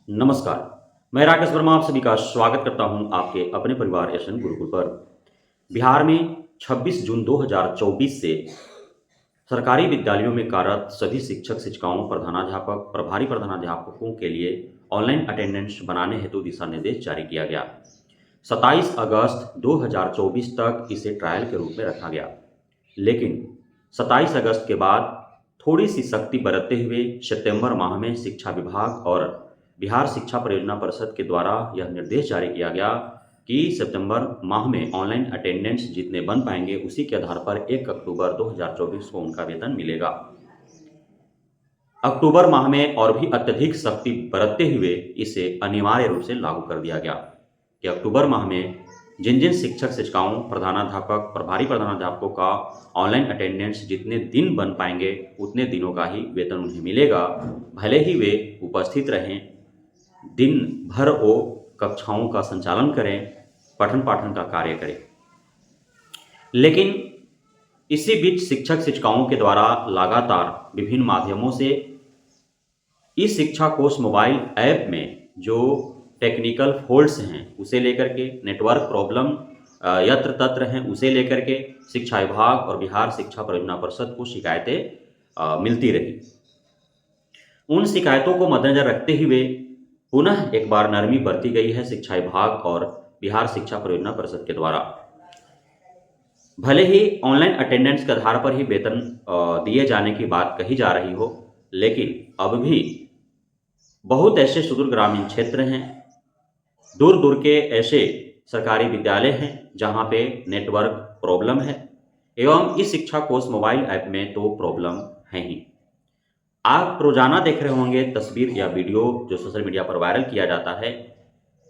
नमस्कार, मैं राकेश वर्मा आप सभी का स्वागत करता हूं आपके अपने परिवार एसएन गुरुकुल पर। बिहार में 26 जून 2024 से सरकारी विद्यालयों में कार्यरत सभी शिक्षक शिक्षिकाओं, प्रधानाध्यापक, प्रभारी प्रधानाध्यापकों के लिए ऑनलाइन अटेंडेंस बनाने हेतु दिशा निर्देश जारी किया गया। 27 अगस्त 2024 तक इसे ट्रायल के रूप में रखा गया, लेकिन 27 अगस्त के बाद थोड़ी सी सख्ती बरतते हुए सितंबर माह में शिक्षा विभाग और बिहार शिक्षा परियोजना परिषद के द्वारा यह निर्देश जारी किया गया कि सितंबर माह में ऑनलाइन अटेंडेंस जितने बन पाएंगे उसी के आधार पर 1 अक्टूबर 2024 को उनका वेतन मिलेगा। अक्टूबर माह में और भी अत्यधिक सख्ती बरतते हुए इसे अनिवार्य रूप से लागू कर दिया गया कि अक्टूबर माह में जिन जिन शिक्षक शिक्षिकाओं, प्रधानाध्यापक, प्रभारी प्रधानाध्यापकों का ऑनलाइन अटेंडेंस जितने दिन बन पाएंगे उतने दिनों का ही वेतन उन्हें मिलेगा, भले ही वे उपस्थित रहें, दिन भर वो कक्षाओं का संचालन करें, पठन पाठन का कार्य करें। लेकिन इसी बीच शिक्षक शिक्षिकाओं के द्वारा लगातार विभिन्न माध्यमों से ई शिक्षा कोश मोबाइल ऐप में जो टेक्निकल फॉल्ट्स हैं उसे लेकर के, नेटवर्क प्रॉब्लम यत्र तत्र हैं उसे लेकर के शिक्षा विभाग और बिहार शिक्षा परियोजना परिषद को शिकायतें मिलती रही। उन शिकायतों को मद्देनजर रखते हुए पुनः एक बार नरमी बरती गई है शिक्षा विभाग और बिहार शिक्षा परियोजना परिषद के द्वारा। भले ही ऑनलाइन अटेंडेंस के आधार पर ही वेतन दिए जाने की बात कही जा रही हो, लेकिन अब भी बहुत ऐसे सुदूर ग्रामीण क्षेत्र हैं, दूर दूर के ऐसे सरकारी विद्यालय हैं जहां पे नेटवर्क प्रॉब्लम है एवं इस शिक्षा कोश मोबाइल ऐप में तो प्रॉब्लम है ही। आप रोजाना देख रहे होंगे तस्वीर या वीडियो जो सोशल मीडिया पर वायरल किया जाता है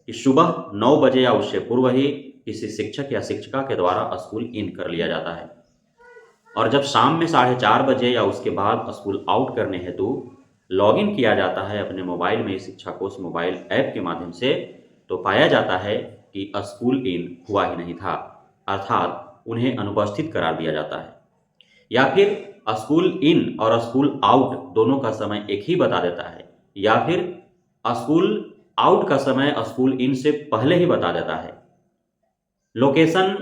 कि सुबह 9 बजे या उससे पूर्व ही किसी शिक्षक या शिक्षिका के द्वारा स्कूल इन कर लिया जाता है और जब शाम में 4:30 बजे या उसके बाद स्कूल आउट करने हेतु लॉग इन किया जाता है अपने मोबाइल में शिक्षा कोश मोबाइल ऐप के माध्यम से, तो पाया जाता है कि स्कूल इन हुआ ही नहीं था, अर्थात उन्हें अनुपस्थित करार दिया जाता है या फिर स्कूल इन और स्कूल आउट दोनों का समय एक ही बता देता है या फिर स्कूल आउट का समय स्कूल इन से पहले ही बता देता है। लोकेशन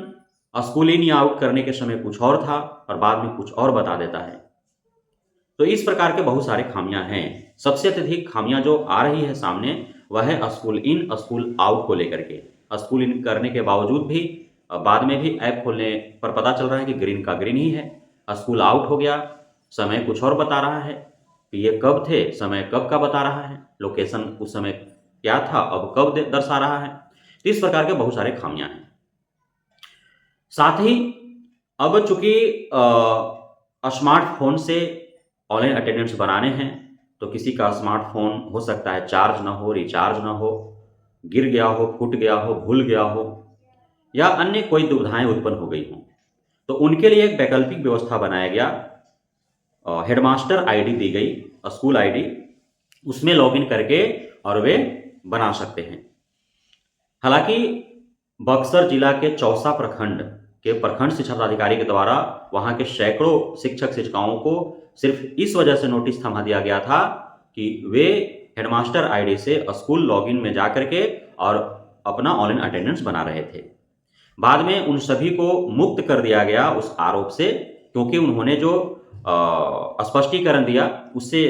स्कूल इन या आउट करने के समय कुछ और था और बाद में कुछ और बता देता है। तो इस प्रकार के बहुत सारे खामियां हैं। सबसे अत्यधिक खामियां जो आ रही है सामने वह है स्कूल इन स्कूल आउट को लेकर के। स्कूल इन करने के बावजूद भी बाद में भी ऐप खोलने पर पता चल रहा है कि ग्रीन का ग्रीन ही है, स्कूल आउट हो गया, समय कुछ और बता रहा है कि ये कब थे, समय कब का बता रहा है, लोकेशन उस समय क्या था अब कब दर्शा रहा है। तो इस प्रकार के बहुत सारे खामियां हैं। साथ ही अब चूंकि स्मार्टफोन से ऑनलाइन अटेंडेंस बनाने हैं तो किसी का स्मार्टफोन हो सकता है चार्ज ना हो, रिचार्ज ना हो, गिर गया हो, फूट गया हो, भूल गया हो या अन्य कोई दुविधाएं उत्पन्न हो गई हों, तो उनके लिए एक वैकल्पिक व्यवस्था बनाया गया। हेडमास्टर आईडी दी गई, स्कूल आईडी, उसमें लॉगिन करके और वे बना सकते हैं। हालांकि बक्सर जिला के चौसा प्रखंड के प्रखंड शिक्षा पदाधिकारी के द्वारा वहां के सैकड़ों शिक्षक शिक्षिकाओं को सिर्फ इस वजह से नोटिस थमा दिया गया था कि वे हेडमास्टर आईडी से स्कूल लॉगिन में जाकर के और अपना ऑनलाइन अटेंडेंस बना रहे थे। बाद में उन सभी को मुक्त कर दिया गया उस आरोप से, क्योंकि उन्होंने जो स्पष्टीकरण दिया उससे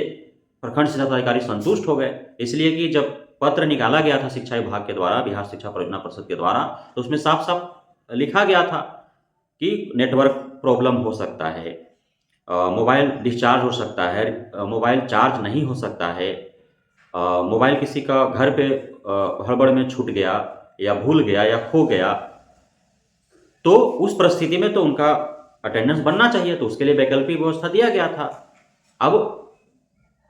प्रखंड शिक्षा पदाधिकारी संतुष्ट हो गए। इसलिए कि जब पत्र निकाला गया था शिक्षा विभाग के द्वारा, बिहार शिक्षा परियोजना परिषद के द्वारा, तो उसमें साफ साफ लिखा गया था कि नेटवर्क प्रॉब्लम हो सकता है, मोबाइल डिस्चार्ज हो सकता है, मोबाइल चार्ज नहीं हो सकता है, मोबाइल किसी का घर पे हड़बड़ में छूट गया या भूल गया या खो गया, तो उस परिस्थिति में तो उनका अटेंडेंस बनना चाहिए, तो उसके लिए वैकल्पिक व्यवस्था दिया गया था। अब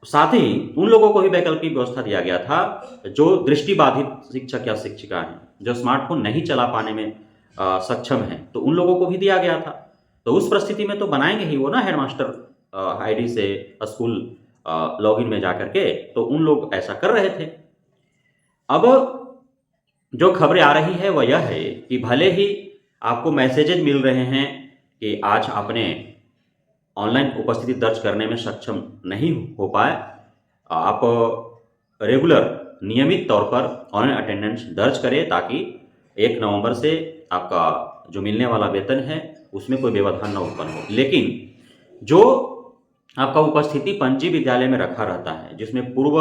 साथ ही उन लोगों को भी वैकल्पिक व्यवस्था दिया गया था जो दृष्टिबाधित शिक्षक या शिक्षिका हैं, जो स्मार्टफोन नहीं चला पाने में सक्षम हैं, तो उन लोगों को भी दिया गया था। तो उस परिस्थिति में तो बनाएंगे ही वो ना हेडमास्टर आईडी से स्कूल लॉगिन में जाकर के, तो उन लोग ऐसा कर रहे थे। अब जो खबरें आ रही है वह यह है कि भले ही आपको मैसेजेज मिल रहे हैं कि आज आपने ऑनलाइन उपस्थिति दर्ज करने में सक्षम नहीं हो पाए, आप रेगुलर नियमित तौर पर ऑनलाइन अटेंडेंस दर्ज करें, ताकि 1 नवंबर से आपका जो मिलने वाला वेतन है उसमें कोई व्यवधान न उत्पन्न हो। लेकिन जो आपका उपस्थिति पंजी विद्यालय में रखा रहता है, जिसमें पूर्व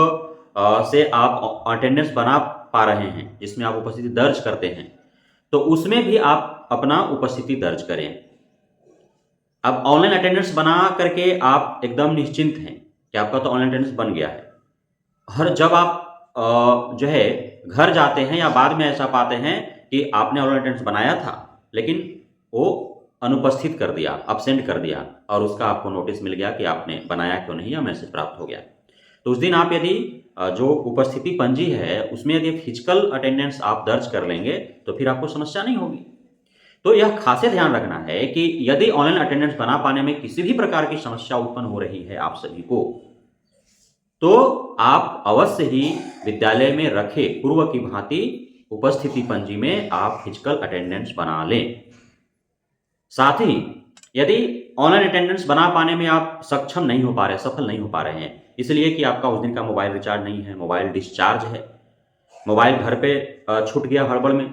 से आप अटेंडेंस बना पा रहे हैं, जिसमें आप उपस्थिति दर्ज करते हैं, तो उसमें भी आप अपना उपस्थिति दर्ज करें। अब ऑनलाइन अटेंडेंस बना करके आप एकदम निश्चिंत हैं कि आपका तो ऑनलाइन अटेंडेंस बन गया है। जब आप जो है घर जाते हैं या बाद में ऐसा पाते हैं कि आपने ऑनलाइन अटेंडेंस बनाया था, लेकिन वो अनुपस्थित कर दिया, अब्सेंट कर दिया, और उसका आपको नोटिस मिल गया कि आपने बनाया क्यों नहीं, या मैसेज प्राप्त हो गया, तो उस दिन आप यदि जो उपस्थिति पंजी है उसमें यदि फिजिकल अटेंडेंस आप दर्ज कर लेंगे तो फिर आपको समस्या नहीं होगी। तो यह खासे ध्यान रखना है कि यदि ऑनलाइन अटेंडेंस बना पाने में किसी भी प्रकार की समस्या उत्पन्न हो रही है आप सभी को, तो आप अवश्य ही विद्यालय में रखे पूर्व की भांति उपस्थिति पंजी में आप फिजिकल अटेंडेंस बना लें। साथ ही यदि ऑनलाइन अटेंडेंस बना पाने में आप सक्षम नहीं हो पा रहे, सफल नहीं हो पा रहे हैं, इसलिए कि आपका उस दिन का मोबाइल रिचार्ज नहीं है, मोबाइल डिस्चार्ज है, मोबाइल घर पे छूट गया हड़बड़ में,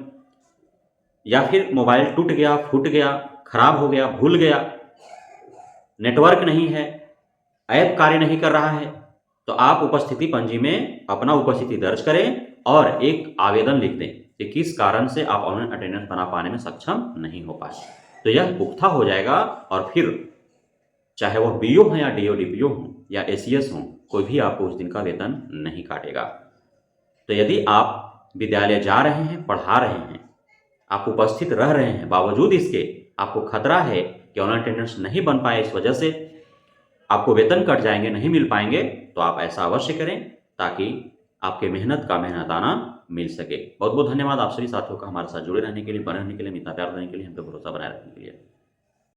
या फिर मोबाइल टूट गया, फूट गया, खराब हो गया, भूल गया, नेटवर्क नहीं है, ऐप कार्य नहीं कर रहा है, तो आप उपस्थिति पंजी में अपना उपस्थिति दर्ज करें और एक आवेदन लिख दें कि किस कारण से आप ऑनलाइन अटेंडेंस बना पाने में सक्षम नहीं हो पाए। तो यह पुख्ता हो जाएगा, और फिर चाहे वह बीओ हो या डीओ डीपीओ हो या एसीएस हो, कोई भी आपको उस दिन का वेतन नहीं काटेगा। तो यदि आप विद्यालय जा रहे हैं, पढ़ा रहे हैं, आप उपस्थित रह रहे हैं, बावजूद इसके आपको खतरा है कि ऑनलाइन अटेंडेंस नहीं बन पाए, इस वजह से आपको वेतन कट जाएंगे, नहीं मिल पाएंगे, तो आप ऐसा अवश्य करें ताकि आपके मेहनत का मेहनताना मिल सके। बहुत बहुत धन्यवाद आप सभी साथियों का हमारे साथ जुड़े रहने के लिए, बने रहने के लिए, इतना प्यार देने के लिए, हम पे भरोसा बनाए रखने के लिए।